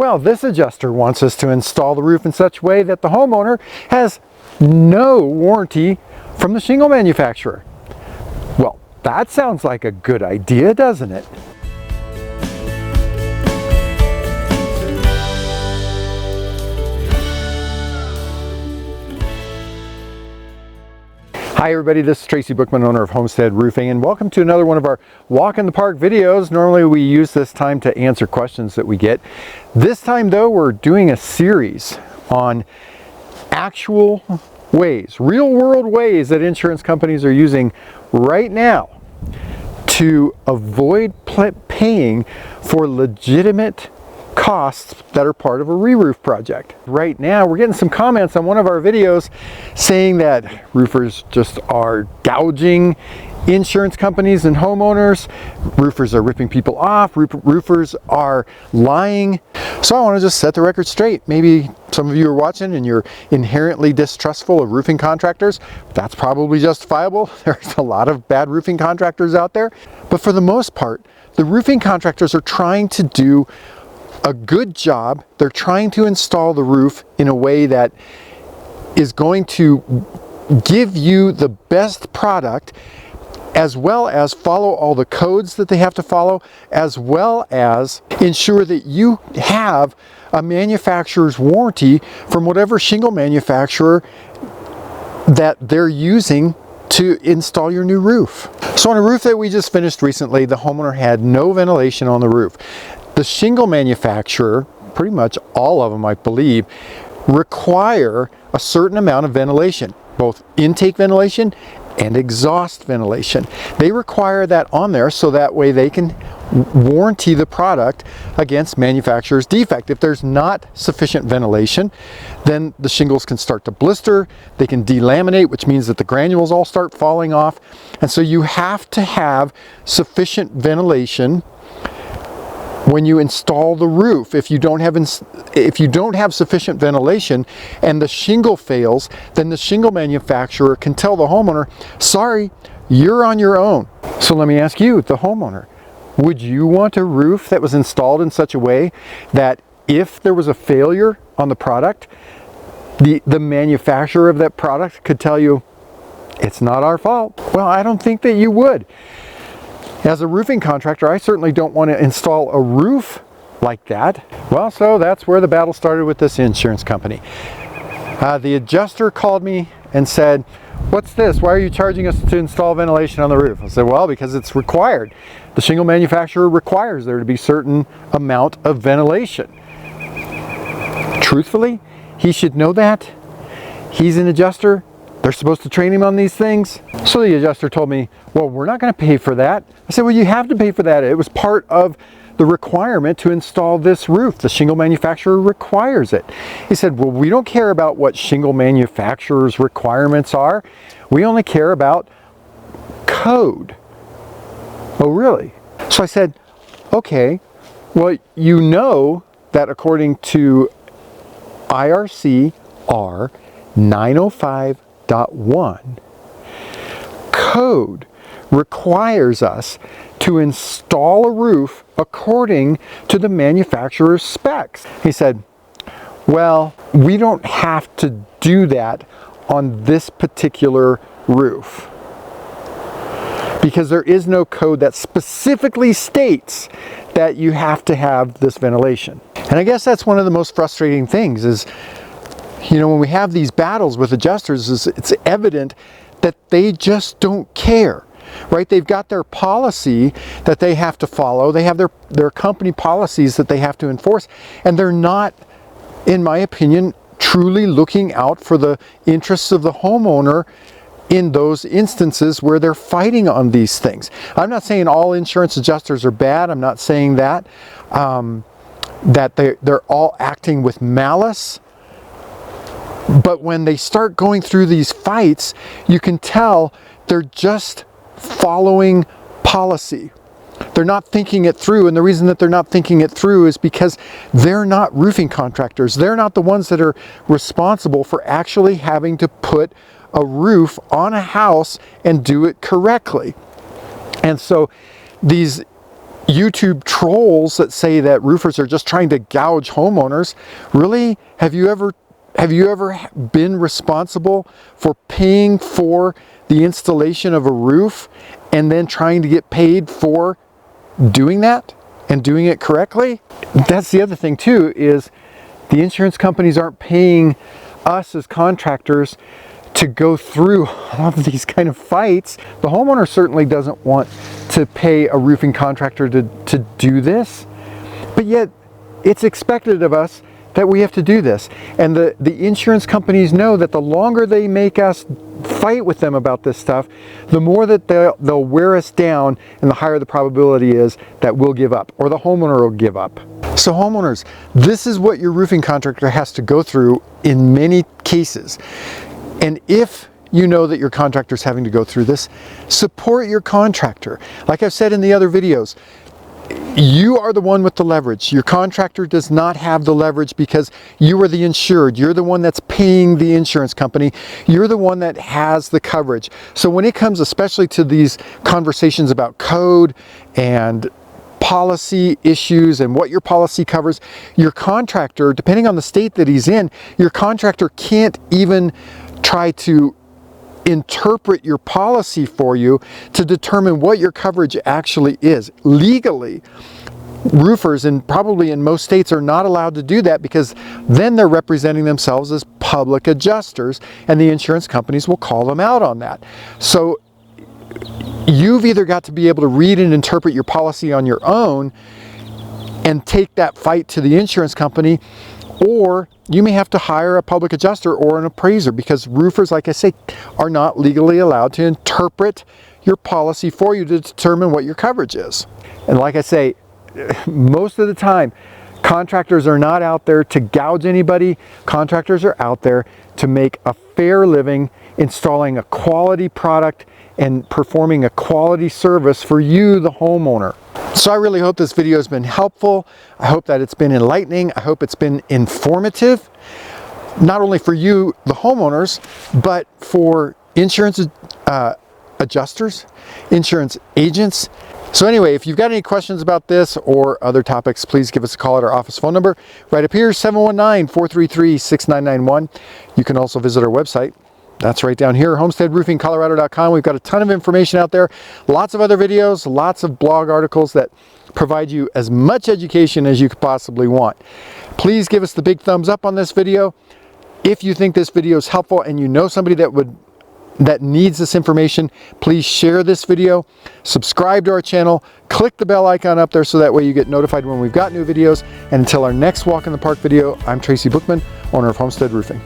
Well, this adjuster wants us to install the roof in such a way that the homeowner has no warranty from the shingle manufacturer. Well, that sounds like a good idea, doesn't it? Hi everybody, this is Tracy Bookman, owner of Homestead Roofing, and welcome to another one of our Walk in the Park videos. Normally we use this time to answer questions that we get. This time though, we're doing a series on actual ways, real world ways that insurance companies are using right now to avoid paying for legitimate costs that are part of a re-roof project. Right now we're getting some comments on one of our videos saying that roofers just are gouging insurance companies and homeowners, roofers are ripping people off, roofers are lying. So I want to just set the record straight. Maybe some of you are watching and you're inherently distrustful of roofing contractors. That's probably justifiable. There's a lot of bad roofing contractors out there, but for the most part the roofing contractors are trying to do a good job. They're trying to install the roof in a way that is going to give you the best product, as well as follow all the codes that they have to follow, as well as ensure that you have a manufacturer's warranty from whatever shingle manufacturer that they're using to install your new roof. So on a roof that we just finished recently, the homeowner had no ventilation on the roof. The shingle manufacturer, pretty much all of them I believe, require a certain amount of ventilation, both intake ventilation and exhaust ventilation. They require that on there so that way they can warranty the product against manufacturer's defect. If there's not sufficient ventilation, then the shingles can start to blister, they can delaminate, which means that the granules all start falling off. And so you have to have sufficient ventilation when you install the roof. If you don't have sufficient ventilation and the shingle fails, then the shingle manufacturer can tell the homeowner, sorry, you're on your own. So let me ask you, the homeowner, would you want a roof that was installed in such a way that if there was a failure on the product, the manufacturer of that product could tell you, it's not our fault? Well, I don't think that you would. As a roofing contractor, I certainly don't want to install a roof like that. Well, so that's where the battle started with this insurance company. The adjuster called me and said, what's this? Why are you charging us to install ventilation on the roof? I said, well, because it's required. The shingle manufacturer requires there to be a certain amount of ventilation. Truthfully, he should know that. He's an adjuster. They're supposed to train him on these things. So the adjuster told me, well, we're not going to pay for that. I said, well, you have to pay for that. It was part of the requirement to install this roof. The shingle manufacturer requires it. He said, well, we don't care about what shingle manufacturer's requirements are. We only care about code. Oh, really? So I said, okay, well, you know that according to IRC R 905.1, code requires us to install a roof according to the manufacturer's specs. He said, well, we don't have to do that on this particular roof because there is no code that specifically states that you have to have this ventilation. And I guess that's one of the most frustrating things is, you know, when we have these battles with adjusters, it's evident that they just don't care, right? They've got their policy that they have to follow. They have their company policies that they have to enforce, and they're not, in my opinion, truly looking out for the interests of the homeowner in those instances where they're fighting on these things. I'm not saying all insurance adjusters are bad. I'm not saying that, that they're all acting with malice. But when they start going through these fights, you can tell they're just following policy. They're not thinking it through, and the reason that they're not thinking it through is because they're not roofing contractors. They're not the ones that are responsible for actually having to put a roof on a house and do it correctly. And so these YouTube trolls that say that roofers are just trying to gouge homeowners. Really? Have you ever been responsible for paying for the installation of a roof and then trying to get paid for doing that and doing it correctly? That's the other thing too, is the insurance companies aren't paying us as contractors to go through all of these kind of fights. The homeowner certainly doesn't want to pay a roofing contractor to do this, but yet it's expected of us that we have to do this. And the insurance companies know that the longer they make us fight with them about this stuff, the more that they'll wear us down, and the higher the probability is that we'll give up, or the homeowner will give up. So homeowners, this is what your roofing contractor has to go through in many cases. And if you know that your contractor is having to go through this, support your contractor. Like I've said in the other videos, you are the one with the leverage. Your contractor does not have the leverage because you are the insured. You're the one that's paying the insurance company. You're the one that has the coverage. So when it comes especially to these conversations about code and policy issues and what your policy covers, your contractor, depending on the state that he's in, your contractor can't even try to interpret your policy for you to determine what your coverage actually is. Legally, roofers, and probably in most states, are not allowed to do that, because then they're representing themselves as public adjusters, and the insurance companies will call them out on that. So you've either got to be able to read and interpret your policy on your own and take that fight to the insurance company, or you may have to hire a public adjuster or an appraiser, because roofers, like I say, are not legally allowed to interpret your policy for you to determine what your coverage is. And like I say, most of the time, contractors are not out there to gouge anybody. Contractors are out there to make a fair living, installing a quality product and performing a quality service for you, the homeowner. So I really hope this video has been helpful. I hope that it's been enlightening. I hope it's been informative, not only for you, the homeowners, but for insurance adjusters, insurance agents. So anyway, if you've got any questions about this or other topics, please give us a call at our office phone number right up here, 719-433-6991. You can also visit our website. That's right down here, homesteadroofingcolorado.com. We've got a ton of information out there, lots of other videos, lots of blog articles that provide you as much education as you could possibly want. Please give us the big thumbs up on this video. If you think this video is helpful and you know somebody that needs this information, please share this video, subscribe to our channel, click the bell icon up there so that way you get notified when we've got new videos. And until our next Walk in the Park video, I'm Tracy Bookman, owner of Homestead Roofing.